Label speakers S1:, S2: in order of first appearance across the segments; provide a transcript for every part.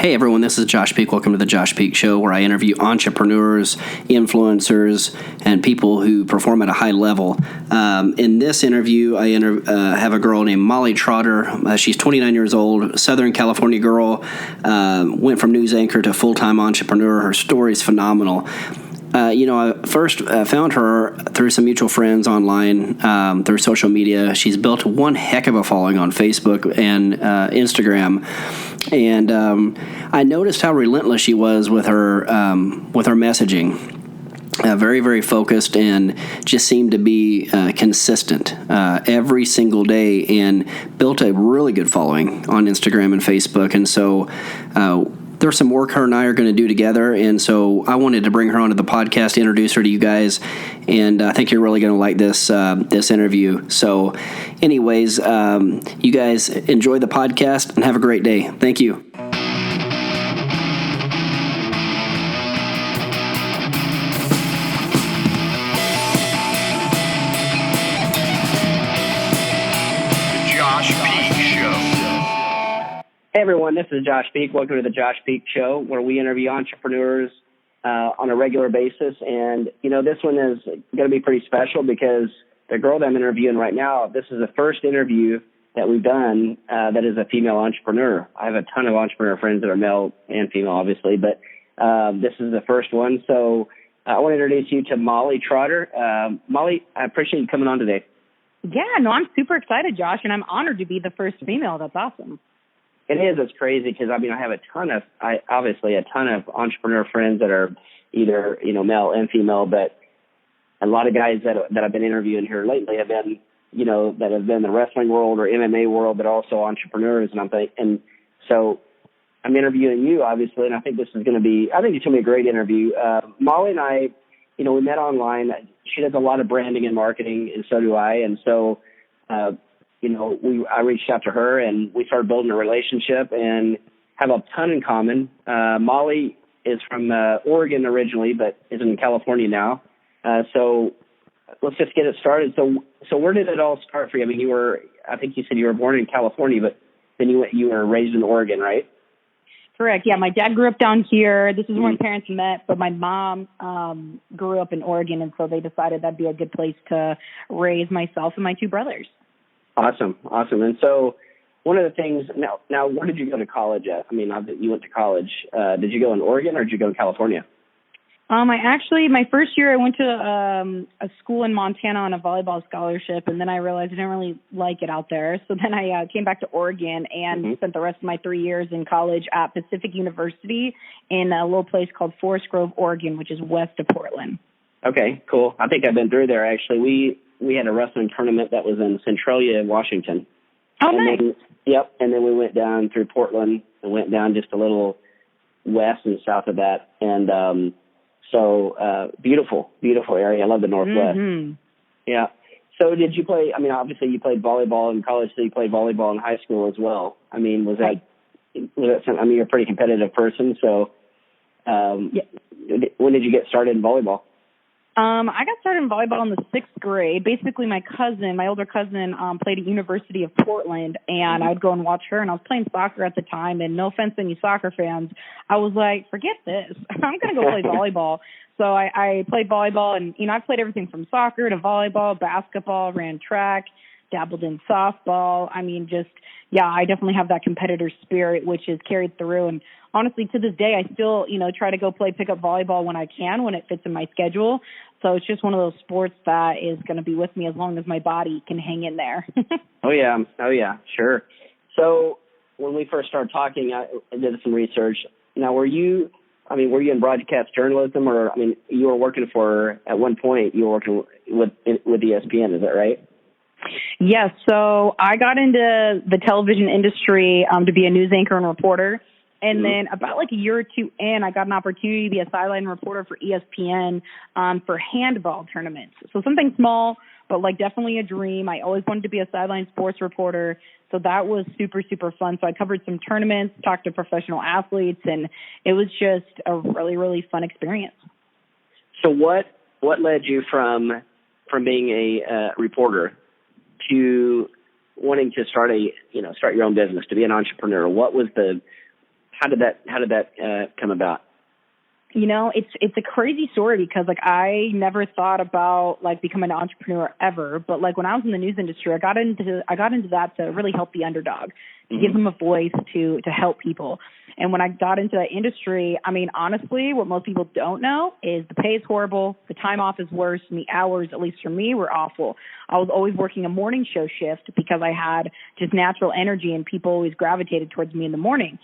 S1: Hey everyone, this is Josh Peak. Welcome to the Josh Peak Show, where I interview entrepreneurs, influencers, and people who perform at a high level. In this interview, I have a girl named Molly Trotter. She's 29 years old, Southern California girl, went from news anchor to full-time entrepreneur. Her story is phenomenal. I first found her through some mutual friends online, through social media. She's built one heck of a following on Facebook and Instagram. And I noticed how relentless she was with her messaging. Very, very focused, and just seemed to be consistent every single day, and built a really good following on Instagram and Facebook. And so there's some work her and I are going to do together, and so I wanted to bring her onto the podcast, introduce her to you guys, and I think you're really going to like this interview. So anyways, you guys enjoy the podcast and have a great day. Thank you. Hey everyone, this is Josh Peak. Welcome to the Josh Peak Show, where we interview entrepreneurs on a regular basis. And, this one is going to be pretty special because the girl that I'm interviewing right now, this is the first interview that we've done that is a female entrepreneur. I have a ton of entrepreneur friends that are male and female, obviously, but this is the first one. So I want to introduce you to Molly Trotter. Molly, I appreciate you coming on today.
S2: Yeah, no, I'm super excited, Josh, and I'm honored to be the first female. That's awesome.
S1: It is. It's crazy because, I have a ton of entrepreneur friends that are either, male and female, but a lot of guys that I've been interviewing here lately have been, that have been in the wrestling world or MMA world, but also entrepreneurs. And so I'm interviewing you, obviously, and I think it's going to be a great interview. Molly and I, we met online. She does a lot of branding and marketing, and so do I. And so, I reached out to her and we started building a relationship and have a ton in common. Molly is from Oregon originally, but is in California now. So let's just get it started. So where did it all start for you? I think you said you were born in California, but then you were raised in Oregon, right?
S2: Correct. Yeah, my dad grew up down here. This is where my parents met, but my mom grew up in Oregon, and so they decided that'd be a good place to raise myself and my two brothers.
S1: Awesome. And so one of the things, now where did you go to college at? You went to college. Did you go in Oregon or did you go in California?
S2: My first year I went to a school in Montana on a volleyball scholarship, and then I realized I didn't really like it out there. So then I came back to Oregon and spent the rest of my 3 years in college at Pacific University in a little place called Forest Grove, Oregon, which is west of Portland. Okay, cool. I think I've been through there, actually. We had a wrestling tournament that was in Centralia, Washington. Oh, nice.
S1: And then we went down through Portland and went down just a little west and south of that. And beautiful area. I love the Northwest. Mm-hmm. Yeah. So did you play, obviously you played volleyball in college, so you played volleyball in high school as well. Was that something, you're a pretty competitive person, so when did you get started in volleyball?
S2: I got started in volleyball in the 6th grade. Basically, my older cousin, played at University of Portland, and I'd go and watch her, and I was playing soccer at the time, and no offense to any soccer fans, I was like, forget this. I'm going to go play volleyball. So I played volleyball, and, I've played everything from soccer to volleyball, basketball, ran track, dabbled in softball. I definitely have that competitor spirit, which is carried through. And honestly, to this day, I still, try to go play pickup volleyball when I can, when it fits in my schedule. So it's just one of those sports that is going to be with me as long as my body can hang in there. Oh, yeah. Sure. So when we first started talking, I did some research. Now, were you in broadcast journalism, or, you were working at one point, you were working with ESPN, is that right? Yes. So I got into the television industry to be a news anchor and reporter. And then about a year or two in, I got an opportunity to be a sideline reporter for ESPN for handball tournaments. So something small, but definitely a dream. I always wanted to be a sideline sports reporter. So that was super, super fun. So I covered some tournaments, talked to professional athletes, and it was just a really, really fun experience. So what led you from being a reporter to wanting to start your own business, to be an entrepreneur? What was the
S3: how did that come about?
S2: You know, it's a crazy story because like I never thought about like becoming an entrepreneur ever, but like when I was in the news industry, I got into that to really help the underdog, to give them a voice, to help people. And when I got into that industry, I mean, honestly, what most people don't know is the pay is horrible, the time off is worse, and the hours, at least for me, were awful. I was always working a morning show shift because I had just natural energy and people always gravitated towards me in the morning.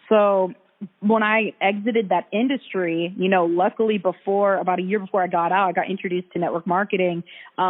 S2: So when I exited that industry, you know, luckily about a year before I got out, I got introduced to network marketing,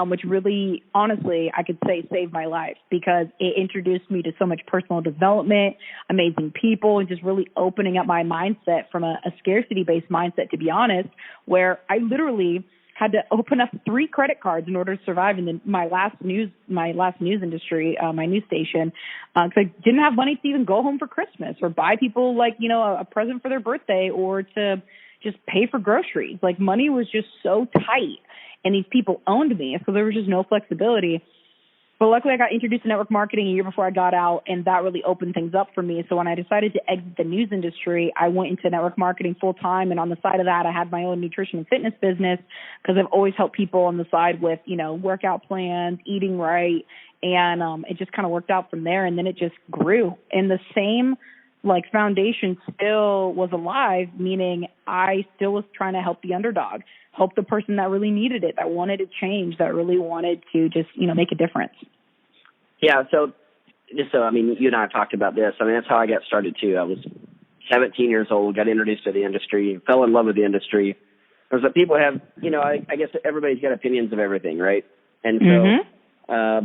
S2: which really, honestly, I could say saved my life because it introduced me to so much personal development, amazing people, and just really opening up my mindset from a scarcity-based mindset, to be honest, where I literally had to open up 3 credit cards in order to survive in my last news industry, my news station, because I didn't have money to even go home for Christmas or buy people like, you know, a present for their birthday or to just pay for groceries. Like money was just so tight and these people owned me. So there was just no flexibility. But luckily I got introduced to network marketing a year before I got out, and that really opened things up for me. So when I decided to exit the news industry, I went into network marketing full time. And on the side of that, I had my own nutrition and fitness business because I've always helped people on the side with, you know, workout plans, eating right. And it just kind of worked out from there. And then it just grew. And the same like foundation still was alive, meaning I still was trying to help the underdog, help the person that really needed it, that wanted to change, that really wanted to just, you know, make a difference.
S3: Yeah. So I mean, you and I have talked about this. I mean, that's how I got started too. I was 17 years old, got introduced to the industry, fell in love with the industry. There's people have, you know, I guess everybody's got opinions of everything, right? And so,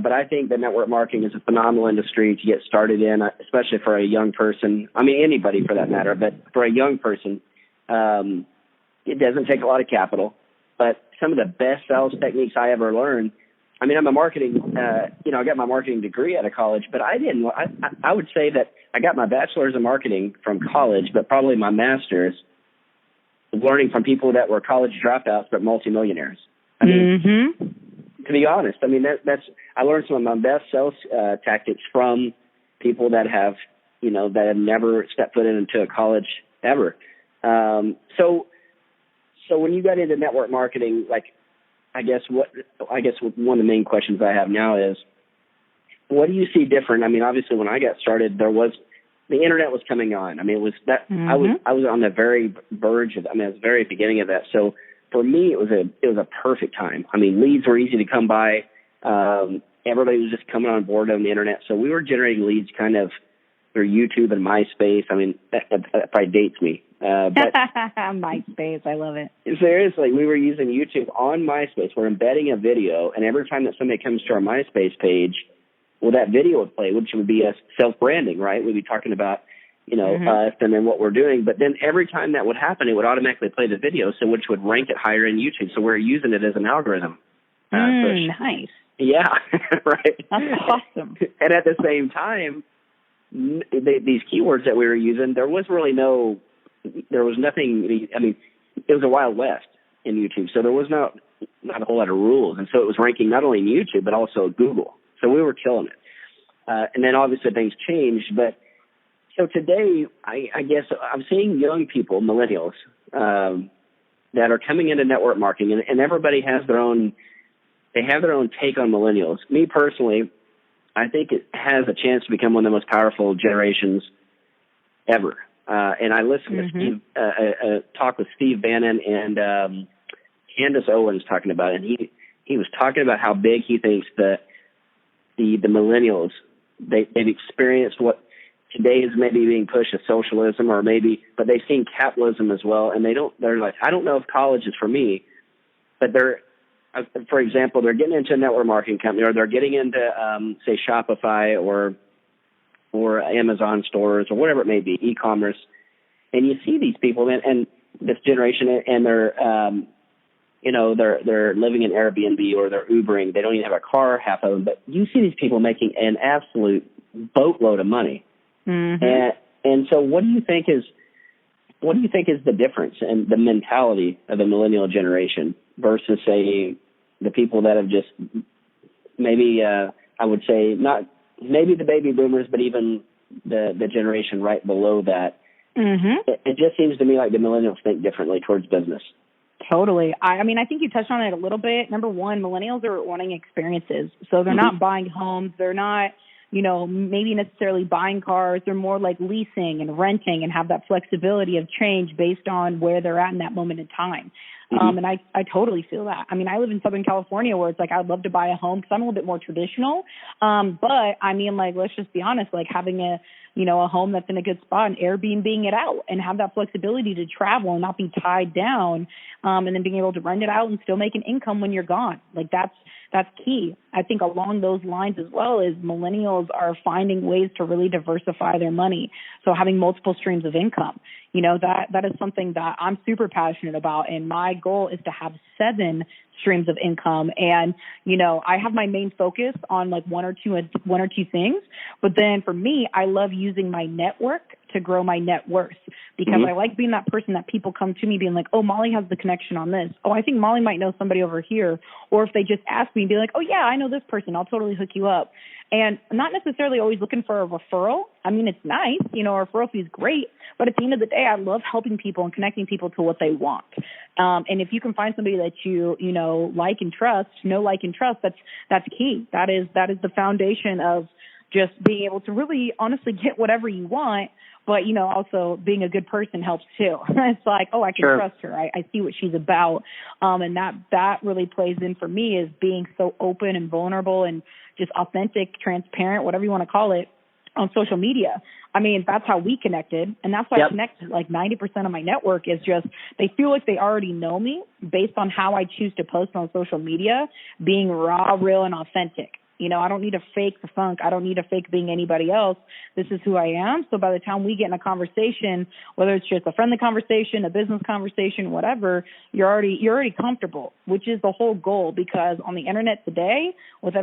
S3: but I think that network marketing is a phenomenal industry to get started in, especially for a young person. I mean, anybody for that matter, but for a young person, it doesn't take a lot of capital. But some of the best sales techniques I ever learned, I mean, I'm a marketing, you know, I got my marketing degree out of college, but I would say that I got my bachelor's in marketing from college, but probably my master's learning from people that were college dropouts but multimillionaires. I mean, to be honest, I mean, I learned some of my best sales tactics from people that have, you know, that have never stepped foot into a college ever. So when you got into network marketing, like, I guess one of the main questions I have now is, what do you see different? I mean, obviously when I got started, the internet was coming on. I mean, it was that I was on the very verge of, I mean, at the very beginning of that. So for me, it was a perfect time. I mean, leads were easy to come by. Everybody was just coming on board on the internet. So we were generating leads kind of through YouTube and MySpace. I mean, that probably dates me. But
S2: MySpace, I love it.
S3: Seriously, we were using YouTube on MySpace. We're embedding a video, and every time that somebody comes to our MySpace page, well, that video would play, which would be us self-branding, right? We'd be talking about, you know, us and then what we're doing. But then every time that would happen, it would automatically play the video, so which would rank it higher in YouTube. So we're using it as an algorithm.
S2: Nice.
S3: Yeah, right.
S2: That's awesome.
S3: And at the same time, these keywords that we were using, there was nothing. I mean, it was a Wild West in YouTube, so there was not a whole lot of rules, and so it was ranking not only in YouTube but also Google. So we were killing it. And then obviously things changed, but so today I guess I'm seeing young people, millennials, that are coming into network marketing, and everybody has their own. They have their own take on millennials. Me personally, I think it has a chance to become one of the most powerful generations ever. And I listened to Steve, talk with Steve Bannon and Candace Owens talking about it. And he was talking about how big he thinks that the millennials, they've experienced what today is maybe being pushed as socialism, or maybe, but they've seen capitalism as well. And they're like, I don't know if college is for me, but for example, they're getting into a network marketing company, or they're getting into, say, Shopify or Amazon stores or whatever it may be, e-commerce. And you see these people and this generation, and they're, you know, they're living in Airbnb or they're Ubering. They don't even have a car, half of them. But you see these people making an absolute boatload of money. And so what do you think is the difference in the mentality of the millennial generation versus, say, the people that have just maybe, I would say, not maybe the baby boomers, but even the generation right below that?
S2: Mm-hmm.
S3: It just seems to me like the millennials think differently towards business.
S2: Totally. I mean, I think you touched on it a little bit. Number one, millennials are wanting experiences. So they're not buying homes. They're not, maybe necessarily buying cars. They're more like leasing and renting and have that flexibility of change based on where they're at in that moment in time. And I totally feel that. I mean, I live in Southern California where it's like I'd love to buy a home because I'm a little bit more traditional. But I mean, like, let's just be honest, like having a home that's in a good spot and Airbnb-ing it out and have that flexibility to travel and not be tied down, and then being able to rent it out and still make an income when you're gone. Like that's key. I think along those lines as well is millennials are finding ways to really diversify their money. So having multiple streams of income, that is something that I'm super passionate about. And my goal is to have 7 streams of income. And, I have my main focus on like one or two things. But then for me, I love using my network to grow my net worth because I like being that person that people come to me being like, oh, Molly has the connection on this. Oh, I think Molly might know somebody over here. Or if they just ask me, be like, oh, yeah, I know this person. I'll totally hook you up. And I'm not necessarily always looking for a referral. I mean, it's nice, a referral fee is great. But at the end of the day, I love helping people and connecting people to what they want. And if you can find somebody that you like and trust, that's key. That is the foundation of just being able to really honestly get whatever you want. But, also being a good person helps too. It's like, oh, I can trust her. I see what she's about. And that really plays in for me is being so open and vulnerable and just authentic, transparent, whatever you want to call it, on social media. I mean, that's how we connected. And that's why I connected. Like 90% of my network is just, they feel like they already know me based on how I choose to post on social media, being raw, real, and authentic. I don't need to fake the funk. I don't need to fake being anybody else. This is who I am. So by the time we get in a conversation, whether it's just a friendly conversation, a business conversation, whatever, you're already comfortable, which is the whole goal. Because on the internet today, with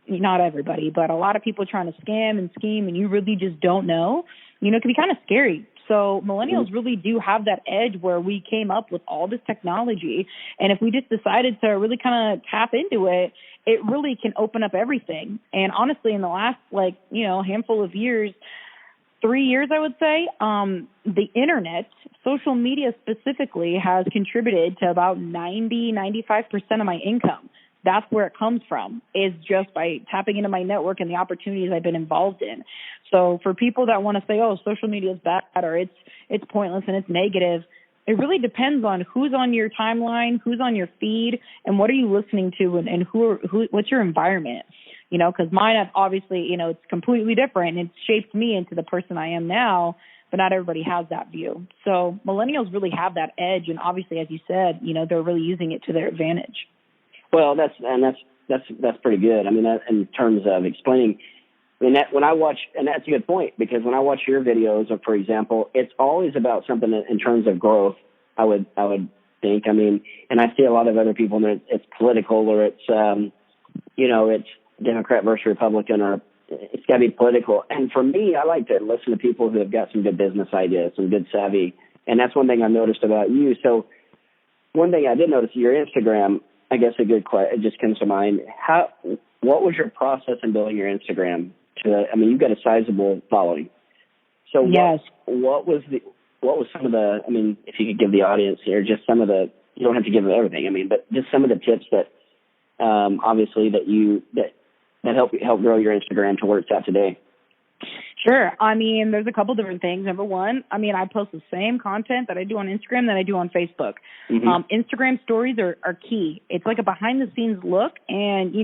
S2: not everybody, but a lot of people trying to scam and scheme, and you really just don't know, it can be kind of scary. So millennials really do have that edge where we came up with all this technology. And if we just decided to really kind of tap into it, it really can open up everything. And honestly, in the last, handful of years, 3 years, I would say, the internet, social media specifically, has contributed to about 95% of my income. That's where it comes from, is just by tapping into my network and the opportunities I've been involved in. So for people that want to say, oh, social media is bad or it's pointless and it's negative, it really depends on who's on your timeline, who's on your feed, and what are you listening to, and what's your environment. Because mine, obviously, it's completely different. It's shaped me into the person I am now, but not everybody has that view. So millennials really have that edge, and obviously, as you said, they're really using it to their advantage.
S3: Well, that's pretty good. I mean, in terms of explaining, when I watch, and that's a good point, because when I watch your videos, or for example, it's always about something in terms of growth. I would think. I mean, and I see a lot of other people, and it's political, or it's it's Democrat versus Republican, or it's got to be political. And for me, I like to listen to people who have got some good business ideas, some good savvy, and that's one thing I noticed about you. So one thing I did notice, your Instagram, I guess a good question, it just comes to mind. What was your process in building your Instagram? You've got a sizable following. So
S2: yes.
S3: What was some of the, if you could give the audience here just some of the, you don't have to give everything, but just some of the tips that, obviously that help grow your Instagram to where it's at today.
S2: Sure. There's a couple different things. Number one, I post the same content that I do on Instagram that I do on Facebook. Instagram stories are key. It's like a behind-the-scenes look and,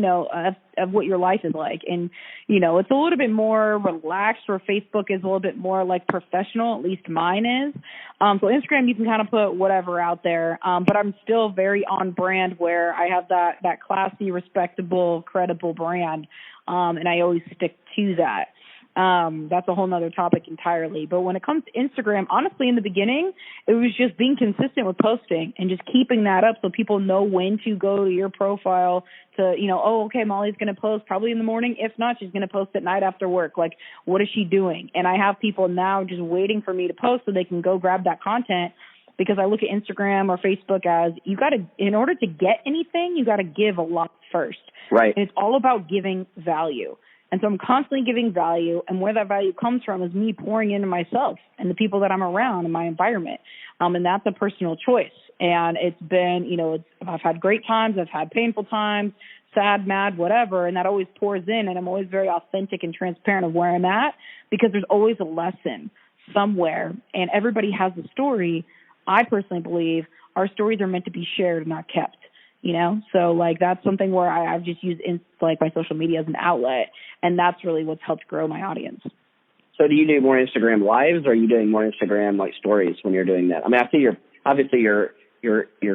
S2: of what your life is like. And, it's a little bit more relaxed, where Facebook is a little bit more like professional, at least mine is. So Instagram, you can kind of put whatever out there. But I'm still very on brand, where I have that classy, respectable, credible brand. And I always stick to that. That's a whole nother topic entirely. But when it comes to Instagram, honestly, in the beginning, it was just being consistent with posting and just keeping that up so people know when to go to your profile to, oh, okay, Molly's going to post probably in the morning. If not, she's going to post at night after work. Like, what is she doing? And I have people now just waiting for me to post so they can go grab that content, because I look at Instagram or Facebook as in order to get anything, you got to give a lot first.
S3: Right.
S2: And it's all about giving value. And so I'm constantly giving value, and where that value comes from is me pouring into myself and the people that I'm around in my environment. And that's a personal choice. And it's been, I've had great times, I've had painful times, sad, mad, whatever, and that always pours in, and I'm always very authentic and transparent of where I'm at, because there's always a lesson somewhere, and everybody has a story. I personally believe our stories are meant to be shared, not kept, So, that's something where I've just used, my social media as an outlet, and that's really what's helped grow my audience.
S3: So do you do more Instagram lives, or are you doing more Instagram, stories when you're doing that? I mean, I see your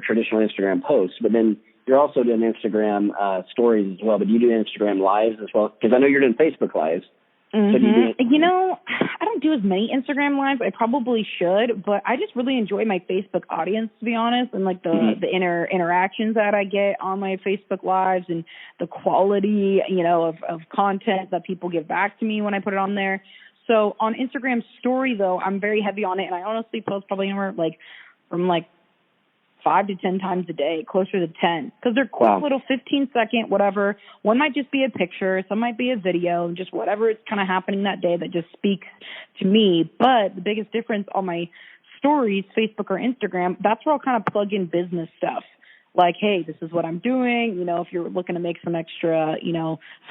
S3: traditional Instagram posts, but then you're also doing Instagram stories as well. But do you do Instagram lives as well? Because I know you're doing Facebook lives.
S2: Mm-hmm. So I don't do as many Instagram lives. I probably should, but I just really enjoy my Facebook audience, to be honest, and the interactions that I get on my Facebook lives, and the quality, of content that people give back to me when I put it on there. So on Instagram story, though, I'm very heavy on it, and I honestly post probably anywhere from 5 to 10 times a day, closer to 10, because they're quick little 15-second, whatever. One might just be a picture, some might be a video, just whatever is kind of happening that day that just speaks to me. But the biggest difference on my stories, Facebook or Instagram, that's where I'll kind of plug in business stuff. Hey, this is what I'm doing. If you're looking to make some extra,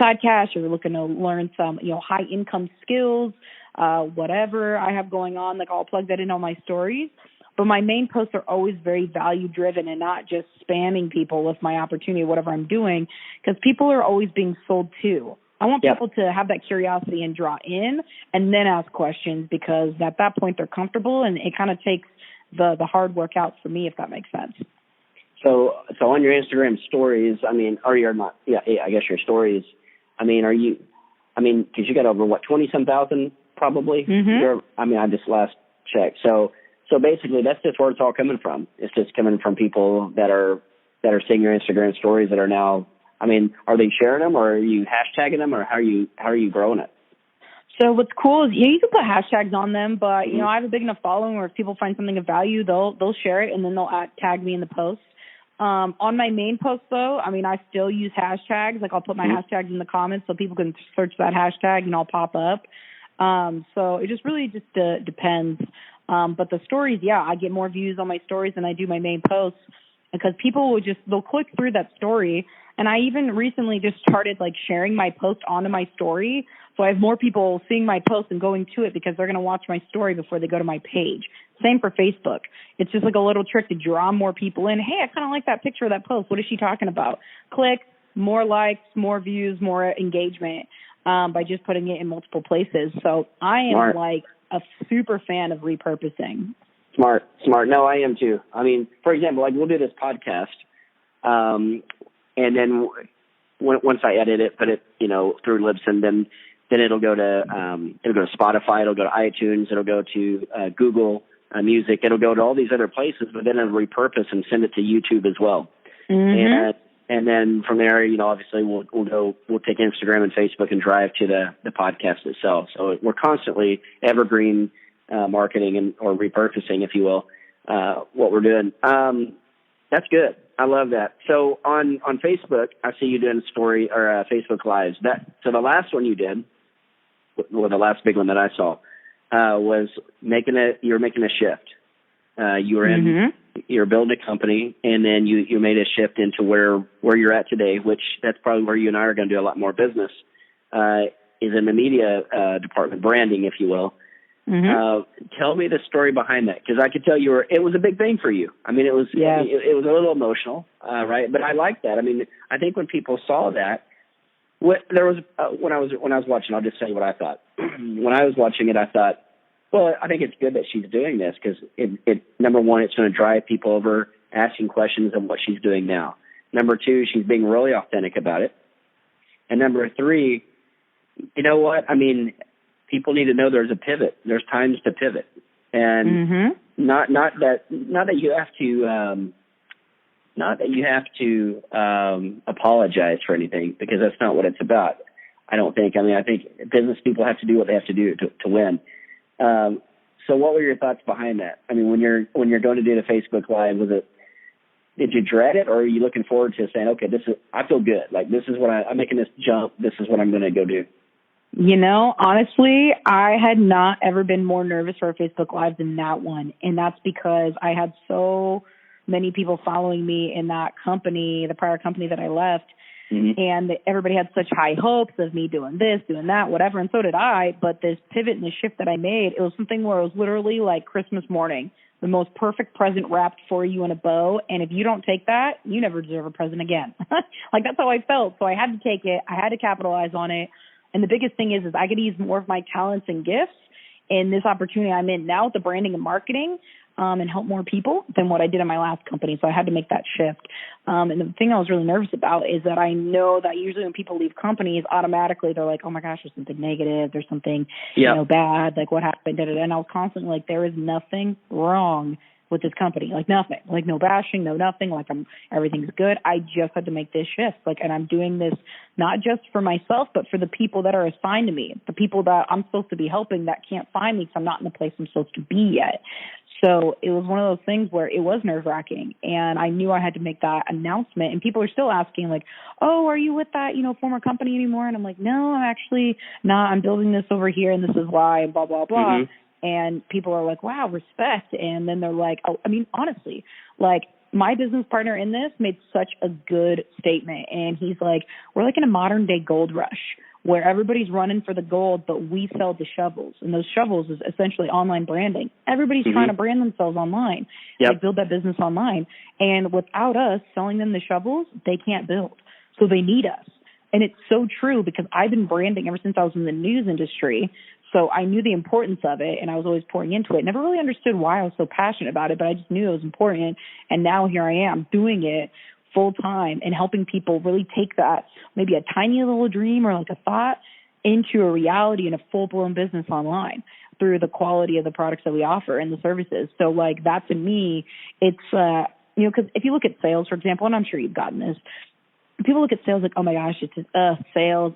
S2: side cash, or you're looking to learn some, high income skills, whatever I have going on, I'll plug that in on my stories. But my main posts are always very value-driven and not just spamming people with my opportunity, whatever I'm doing, because people are always being sold to. I want people to have that curiosity and draw in and then ask questions, because at that point they're comfortable, and it kind of takes the hard work out for me, if that makes sense.
S3: So on your Instagram stories, I guess your stories, because you got over, 20-some thousand probably?
S2: Mm-hmm.
S3: I just last checked. So basically, that's just where it's all coming from. It's just coming from people that are seeing your Instagram stories that are now. Are they sharing them, or are you hashtagging them, or how are you growing it?
S2: So what's cool is you can put hashtags on them, but I have a big enough following where if people find something of value, they'll share it, and then they'll tag me in the post. On my main post, though, I still use hashtags. I'll put my hashtags in the comments so people can search that hashtag and I'll pop up. So it just really depends. But the stories, I get more views on my stories than I do my main posts, because people they'll click through that story. And I even recently just started sharing my post onto my story. So I have more people seeing my post and going to it, because they're going to watch my story before they go to my page. Same for Facebook. It's just a little trick to draw more people in. Hey, I kind of like that picture of that post. What is she talking about? Click, more likes, more views, more engagement, by just putting it in multiple places. So I am a super fan of repurposing.
S3: Smart. No, I am too. For example, we'll do this podcast, and then once I edit it, put it, through Libsyn, then it'll go to Spotify, it'll go to iTunes, it'll go to Google Music, it'll go to all these other places, but then it'll repurpose and send it to YouTube as well.
S2: Mm-hmm.
S3: And then from there, obviously we'll take Instagram and Facebook and drive to the podcast itself. So we're constantly evergreen marketing or repurposing, if you will, what we're doing. That's good. I love that. So on Facebook, I see you doing story or Facebook Lives. So the last one you did, the last big one that I saw, was you were making a shift. You were you're building a company, and then you made a shift into where you're at today, which that's probably where you and I are going to do a lot more business, is in the media department, branding, if you will. Mm-hmm. Tell me the story behind that, because I could tell it was a big thing for you. It was it was a little emotional, right? But I like that. I think when people saw that, when I was watching, I'll just say what I thought. When I was watching it, I thought, well, I think it's good that she's doing this, because it number one, it's going to drive people over asking questions of what she's doing now. Number two, she's being really authentic about it. And number three, you know what? People need to know there's a pivot. There's times to pivot, and not that you have to apologize for anything, because that's not what it's about. I don't think. I think business people have to do what they have to do to win. So what were your thoughts behind that? When you're going to do the Facebook Live, did you dread it, or are you looking forward to saying, okay, I feel good. This is what I'm making this jump. This is what I'm going to go do.
S2: You know, honestly, I had not ever been more nervous for a Facebook Live than that one. And that's because I had so many people following me in that company, the prior company that I left. Mm-hmm. And everybody had such high hopes of me doing this, doing that, whatever. And so did I. But this pivot and the shift that I made, it was something where it was literally like Christmas morning, the most perfect present wrapped for you in a bow. And if you don't take that, you never deserve a present again. Like, that's how I felt. So I had to take it. I had to capitalize on it. And the biggest thing is I could use more of my talents and gifts in this opportunity I'm in now with the branding and marketing, and help more people than what I did in my last company. So I had to make that shift. And the thing I was really nervous about is that I know that usually when people leave companies, automatically they're like, oh my gosh, there's something negative. There's something, bad. Like, what happened? And I was constantly like, there is nothing wrong with this company. Like, nothing. Like, no bashing, no nothing. Like, everything's good. I just had to make this shift. Like, and I'm doing this not just for myself, but for the people that are assigned to me, the people that I'm supposed to be helping that can't find me because I'm not in the place I'm supposed to be yet. So it was one of those things where it was nerve-wracking, and I knew I had to make that announcement. And people are still asking, like, oh, are you with that, former company anymore? And I'm like, no, I'm actually not. I'm building this over here, and this is why, and blah, blah, blah. Mm-hmm. And people are like, wow, respect. And then they're like, oh, I mean, honestly, like, my business partner in this made such a good statement. And he's like, we're like in a modern-day gold rush, where everybody's running for the gold, but we sell the shovels. And those shovels is essentially online branding. Everybody's trying to brand themselves online, like build that business online. And without us selling them the shovels, they can't build. So they need us. And it's so true, because I've been branding ever since I was in the news industry. So I knew the importance of it, and I was always pouring into it. Never really understood why I was so passionate about it, but I just knew it was important. And now here I am doing it full time and helping people really take that, maybe a tiny little dream or like a thought, into a reality and a full blown business online through the quality of the products that we offer and the services. So like, that to me, it's, because if you look at sales, for example, and I'm sure you've gotten this, people look at sales like, oh my gosh, it's just, sales,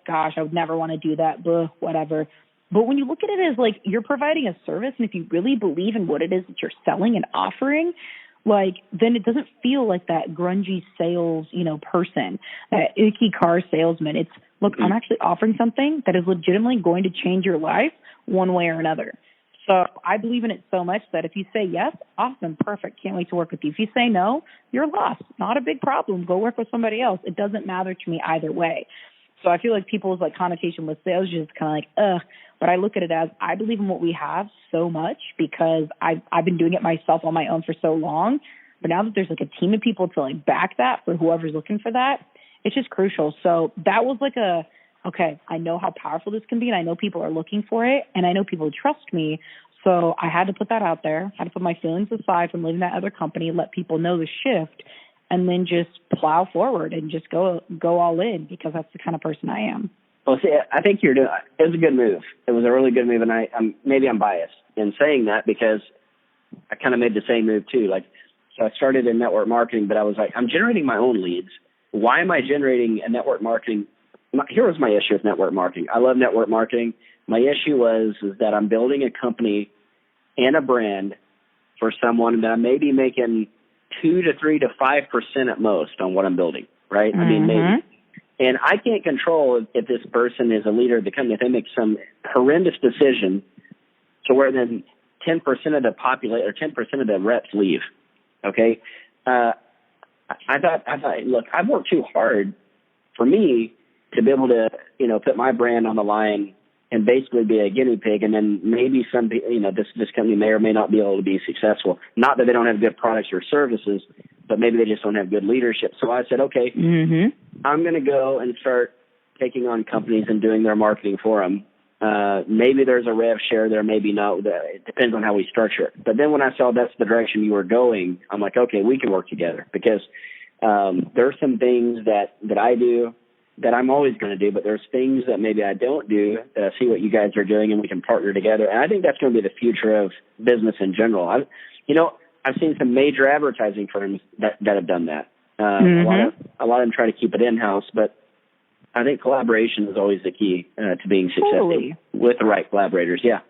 S2: gosh, I would never want to do that, whatever. But when you look at it as like, you're providing a service, and if you really believe in what it is that you're selling and offering, like, then it doesn't feel like that grungy sales, person, that icky car salesman. It's, look, I'm actually offering something that is legitimately going to change your life one way or another. So I believe in it so much that if you say yes, awesome, perfect, can't wait to work with you. If you say no, you're lost. Not a big problem. Go work with somebody else. It doesn't matter to me either way. So I feel like people's like connotation with sales is just kind of like, ugh. But I look at it as, I believe in what we have so much, because I've been doing it myself on my own for so long. But now that there's like a team of people to like back that for whoever's looking for that, it's just crucial. So that was like okay, I know how powerful this can be, and I know people are looking for it, and I know people trust me. So I had to put that out there. I had to put my feelings aside from leaving that other company, let people know the shift, and then just plow forward and just go all in, because that's the kind of person I am.
S3: Well, see, I think it was a good move. It was a really good move, and maybe I'm biased in saying that, because I kind of made the same move too. Like, so I started in network marketing, but I was like, I'm generating my own leads. Why am I generating a network marketing? Here was my issue with network marketing. I love network marketing. My issue is that I'm building a company and a brand for someone that I may be making 2 to 3 to 5% at most on what I'm building, right? I mean, maybe. And I can't control if this person is a leader of the company, if they make some horrendous decision to where then 10% of the population or 10% of the reps leave. Okay. I thought, look, I've worked too hard for me to be able to, put my brand on the line and basically be a guinea pig. And then maybe this company may or may not be able to be successful. Not that they don't have good products or services, but maybe they just don't have good leadership. So I said, okay, I'm going to go and start taking on companies and doing their marketing for them. Maybe there's a rev share there, maybe not. It depends on how we structure it. But then when I saw that's the direction you were going, I'm like, okay, we can work together, because there are some things that I do that I'm always going to do, but there's things that maybe I don't do that I see what you guys are doing, and we can partner together. And I think that's going to be the future of business in general. I've seen some major advertising firms that have done that. A lot of them try to keep it in-house, but I think collaboration is always the key to being successful with the right collaborators. Yeah.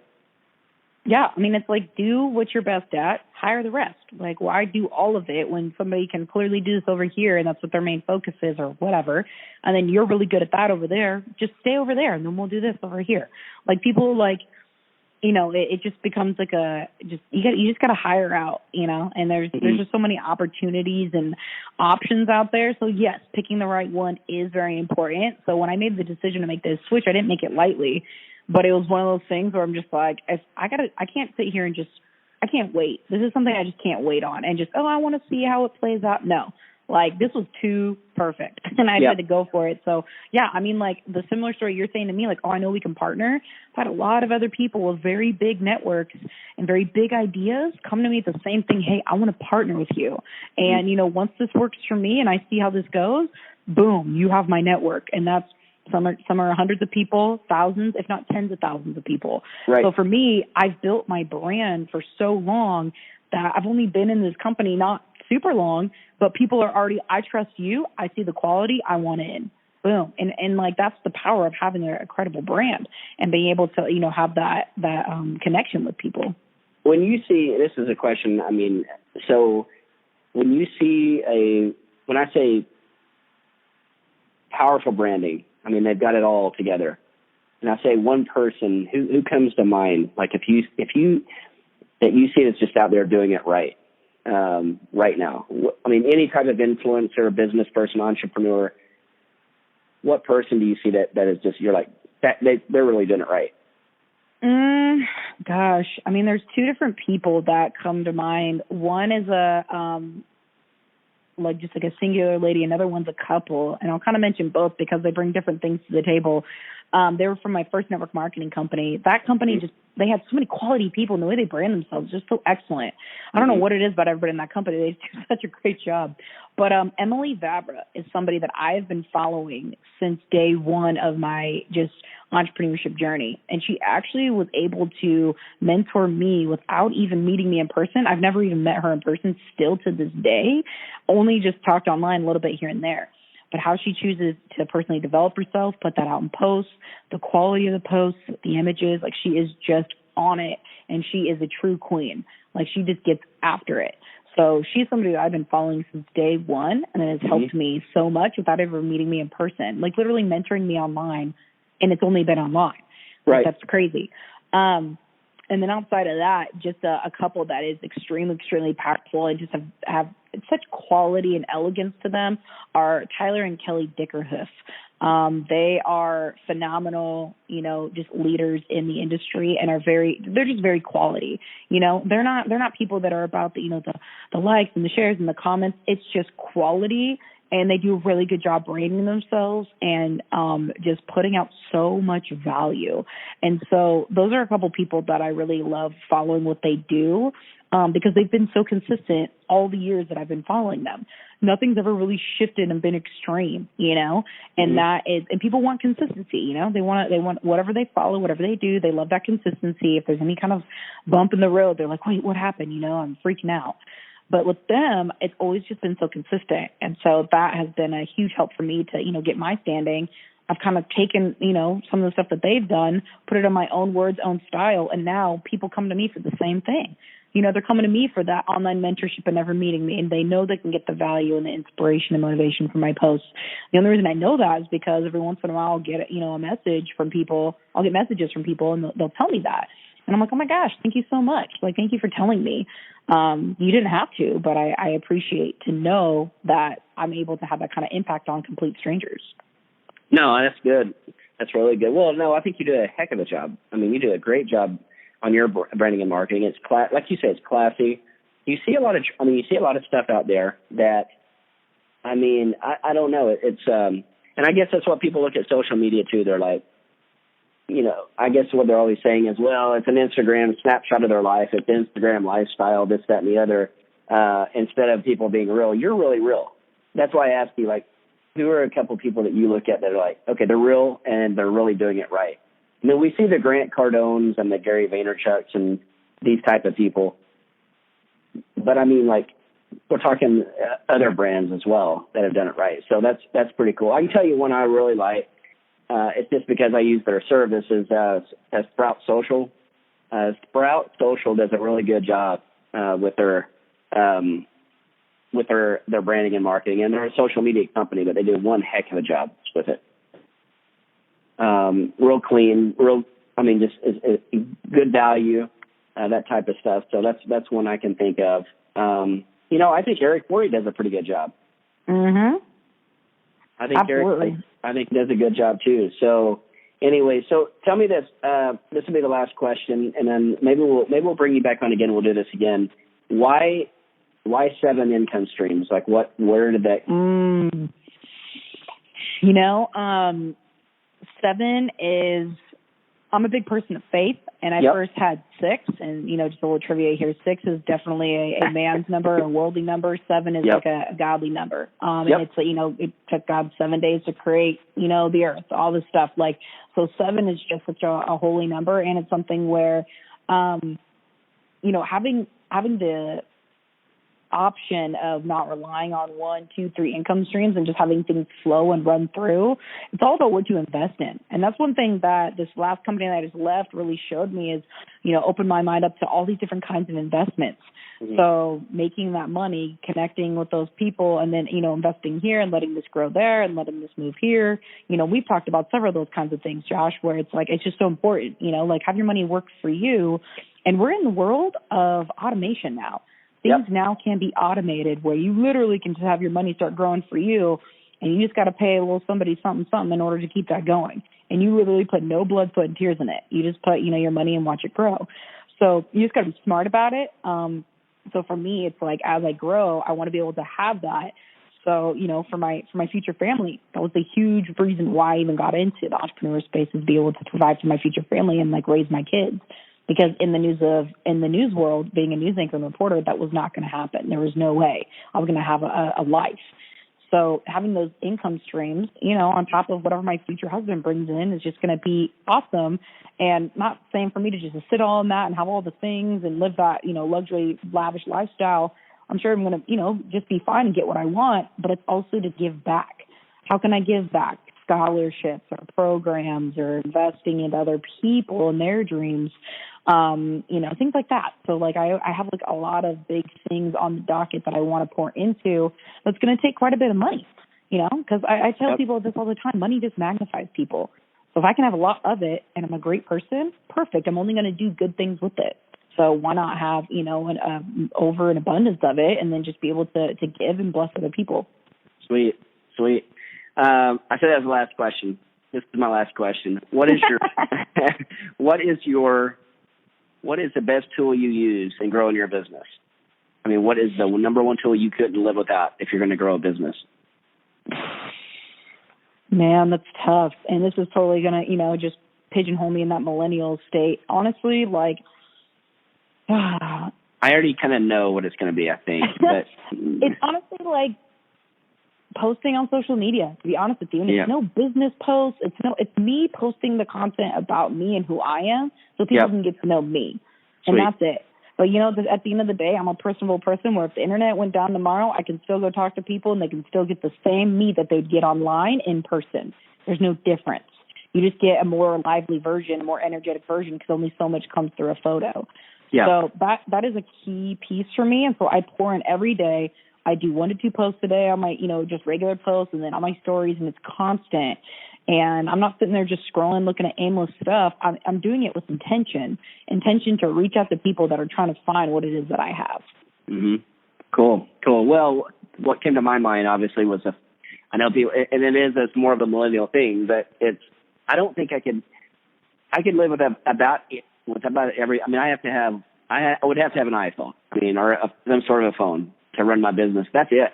S2: Yeah, I mean, it's like, do what you're best at, hire the rest. Like, why do all of it when somebody can clearly do this over here and that's what their main focus is or whatever, and then you're really good at that over there, just stay over there and then we'll do this over here. Like, people, like, it just becomes like you just got to hire out, and there's just so many opportunities and options out there. So yes, picking the right one is very important. So when I made the decision to make this switch, I didn't make it lightly. But it was one of those things where I'm just like, I can't sit here and I can't wait. This is something I just can't wait on. And I want to see how it plays out. No, like this was too perfect. And I had to go for it. So yeah, I mean, like the similar story you're saying to me, like, oh, I know we can partner. I've had a lot of other people with very big networks and very big ideas come to me with the same thing. Hey, I want to partner with you. And, once this works for me and I see how this goes, boom, you have my network. And that's, some are hundreds of people, thousands, if not tens of thousands of people.
S3: Right.
S2: So for me, I've built my brand for so long that I've only been in this company not super long, but people are already, I trust you. I see the quality. I want in. Boom. And like, that's the power of having a credible brand and being able to, have that connection with people.
S3: When you see, this is a question, I mean, so when you see when I say powerful branding, I mean, they've got it all together. And I say one person who comes to mind, like that you see that's just out there doing it right now. I mean, any type of influencer, business person, entrepreneur, what person do you see that is just, you're like, they're really doing it right?
S2: Gosh, I mean, there's two different people that come to mind. One is just like a singular lady. Another one's a couple. And I'll kind of mention both because they bring different things to the table. They were from my first network marketing company. That company they had so many quality people, and the way they brand themselves just so excellent. I don't know what it is about everybody in that company. They do such a great job. But Emily Vabra is somebody that I have been following since day one of my just entrepreneurship journey. And she actually was able to mentor me without even meeting me in person. I've never even met her in person still to this day, only just talked online a little bit here and there. But how she chooses to personally develop herself, put that out in posts, the quality of the posts, the images, like she is just on it, and she is a true queen. Like she just gets after it. So she's somebody that I've been following since day one, and it has helped me so much without ever meeting me in person, like literally mentoring me online, and it's only been online.
S3: Right.
S2: Like, that's crazy. And then outside of that, just a couple that is extremely, extremely powerful and just have such quality and elegance to them are Tyler and Kelly Dickerhoof. They are phenomenal, just leaders in the industry and they're just very quality. They're not people that are about the likes and the shares and the comments. It's just quality. And they do a really good job branding themselves and just putting out so much value. And so those are a couple people that I really love following what they do because they've been so consistent all the years that I've been following them. Nothing's ever really shifted and been extreme, and that is, and people want consistency, they want whatever they follow, whatever they do, they love that consistency. If there's any kind of bump in the road, they're like, wait, what happened? I'm freaking out. But with them, it's always just been so consistent. And so that has been a huge help for me to, get my standing. I've kind of taken, some of the stuff that they've done, put it in my own words, own style. And now people come to me for the same thing. They're coming to me for that online mentorship and never meeting me. And they know they can get the value and the inspiration and motivation from my posts. The only reason I know that is because every once in a while I'll get, a message from people. I'll get messages from people and they'll tell me that. And I'm like, oh my gosh, thank you so much. Like, thank you for telling me. You didn't have to, but I appreciate to know that I'm able to have that kind of impact on complete strangers.
S3: No, that's good. That's really good. Well, no, I think you do a heck of a job. I mean, you do a great job on your branding and marketing. It's like you say, it's classy. You see a lot of stuff out there that, I mean, I don't know. It's, and I guess that's what people look at social media too. They're like, I guess what they're always saying is, well, it's an Instagram snapshot of their life. It's Instagram lifestyle, this, that, and the other. Instead of people being real, you're really real. That's why I asked you, like, who are a couple people that you look at that are like, okay, they're real and they're really doing it right. I mean, we see the Grant Cardones and the Gary Vaynerchuks and these type of people. But I mean, like, we're talking other brands as well that have done it right. So that's pretty cool. I can tell you one I really like. It's just because I use their services as Sprout Social. Sprout Social does a really good job with their branding and marketing, and they're a social media company, but they do one heck of a job with it. Real clean, just good value, that type of stuff. So that's one I can think of. I think Eric Worre does a pretty good job.
S2: Mm-hmm.
S3: I think
S2: Absolutely.
S3: Eric does a good job too. So anyway, so tell me this. This will be the last question, and then maybe we'll bring you back on again. We'll do this again. Why 7 income streams? Like where did that?
S2: 7 is, I'm a big person of faith, and I first had 6, and, just a little trivia here, 6 is definitely a man's number, a worldly number. 7 is like a godly number. And it's, it took God 7 days to create, the earth, all this stuff. So 7 is just such a holy number, and it's something where, having the option of not relying on 1, 2, 3 income streams and just having things flow and run through. It's all about what you invest in. And that's one thing that this last company that I just left really showed me is, opened my mind up to all these different kinds of investments. Mm-hmm. So making that money, connecting with those people, and then, investing here and letting this grow there and letting this move here. We've talked about several of those kinds of things, Josh, where it's like, it's just so important, have your money work for you. And we're in the world of automation now. Things now can be automated where you literally can just have your money start growing for you, and you just got to pay a little somebody something in order to keep that going. And you literally put no blood, sweat, and tears in it. You just put, your money and watch it grow. So you just got to be smart about it. So for me, it's like as I grow, I want to be able to have that. So, for my future family, that was a huge reason why I even got into the entrepreneur space, is be able to provide for my future family and raise my kids. Because in the news world, being a news anchor and reporter, that was not going to happen. There was no way I was going to have a life. So having those income streams, on top of whatever my future husband brings in, is just going to be awesome. And not saying for me to just sit on that and have all the things and live that, luxury, lavish lifestyle. I'm sure I'm going to, just be fine and get what I want. But it's also to give back. How can I give back? Scholarships or programs or investing in other people and their dreams, things like that. So I have a lot of big things on the docket that I want to pour into. That's going to take quite a bit of money, because I tell people this all the time. Money just magnifies people. So if I can have a lot of it and I'm a great person, perfect. I'm only going to do good things with it. So why not have, an over an abundance of it, and then just be able to give and bless other people.
S3: Sweet. I said that was the last question. This is my last question. What is the best tool you use in growing your business? I mean, what is the number one tool you couldn't live without if you're going to grow a business?
S2: Man, that's tough. And this is totally going to, just pigeonhole me in that millennial state. Honestly,
S3: I already kind of know what it's going to be, I think. But
S2: it's honestly posting on social media, to be honest with you. And it's no business posts. It's me posting the content about me and who I am, so people can get to know me.
S3: Sweet.
S2: And that's it. But at the end of the day, I'm a personable person where if the internet went down tomorrow, I can still go talk to people and they can still get the same me that they'd get online in person. There's no difference. You just get a more lively version, a more energetic version, because only so much comes through a photo. Yeah. So that is a key piece for me. And so I pour in every day. I do 1 to 2 posts a day on my, just regular posts, and then on my stories, and it's constant. And I'm not sitting there just scrolling, looking at aimless stuff. I'm doing it with intention to reach out to people that are trying to find what it is that I have.
S3: Mm-hmm. Cool. Well, what came to my mind obviously was I know people, and it's more of a millennial thing, but I don't think I could live with about every. I mean, I would have to have an iPhone. I mean, or some sort of a phone to run my business. That's it.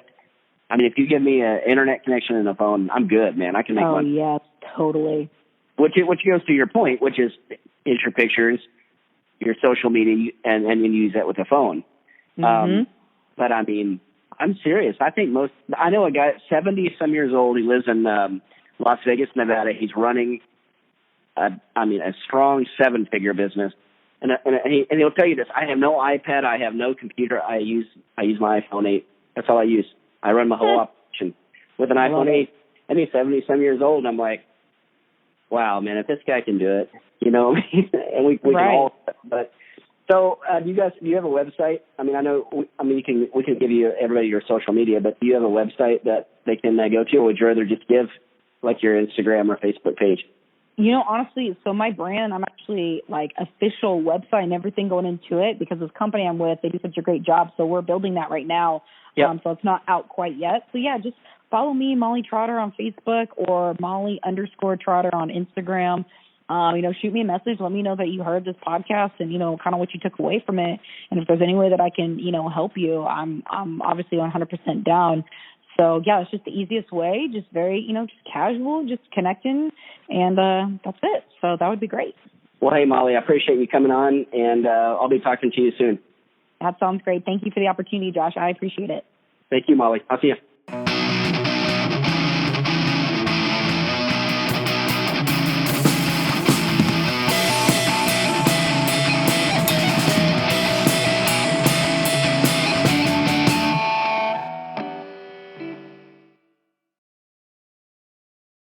S3: I mean, if you give me an internet connection and a phone, I'm good, man. I can make money.
S2: Oh, yes, totally.
S3: Which goes to your point, which is your pictures, your social media, and you use that with a phone.
S2: Mm-hmm.
S3: But, I mean, I'm serious. I know a guy, 70-some years old. He lives in Las Vegas, Nevada. He's running, a strong 7-figure business. And he'll tell you this. I have no iPad. I have no computer. I use my iPhone 8. That's all I use. I run my whole operation with an iPhone 8. And he's 70-some years old. And I'm like, wow, man, if this guy can do it, you know, and we can all. But so, do you have a website? I mean, we can give you everybody your social media, but do you have a website that they can go to, or would you rather just give like your Instagram or Facebook page?
S2: You know, honestly, so my brand, I'm actually like official website and everything going into it because this company I'm with, they do such a great job. So we're building that right now.
S3: Yep.
S2: So it's not out quite yet. So yeah, just follow me, Molly Trotter on Facebook or Molly_Trotter on Instagram. You know, shoot me a message. Let me know that you heard this podcast and, you know, kind of what you took away from it. And if there's any way that I can, you know, help you, I'm obviously 100% down. So, yeah, it's just the easiest way, just very, you know, just casual, just connecting, and that's it. So that would be great.
S3: Well, hey, Molly, I appreciate you coming on, and I'll be talking to you soon.
S2: That sounds great. Thank you for the opportunity, Josh. I appreciate it.
S3: Thank you, Molly. I'll see you.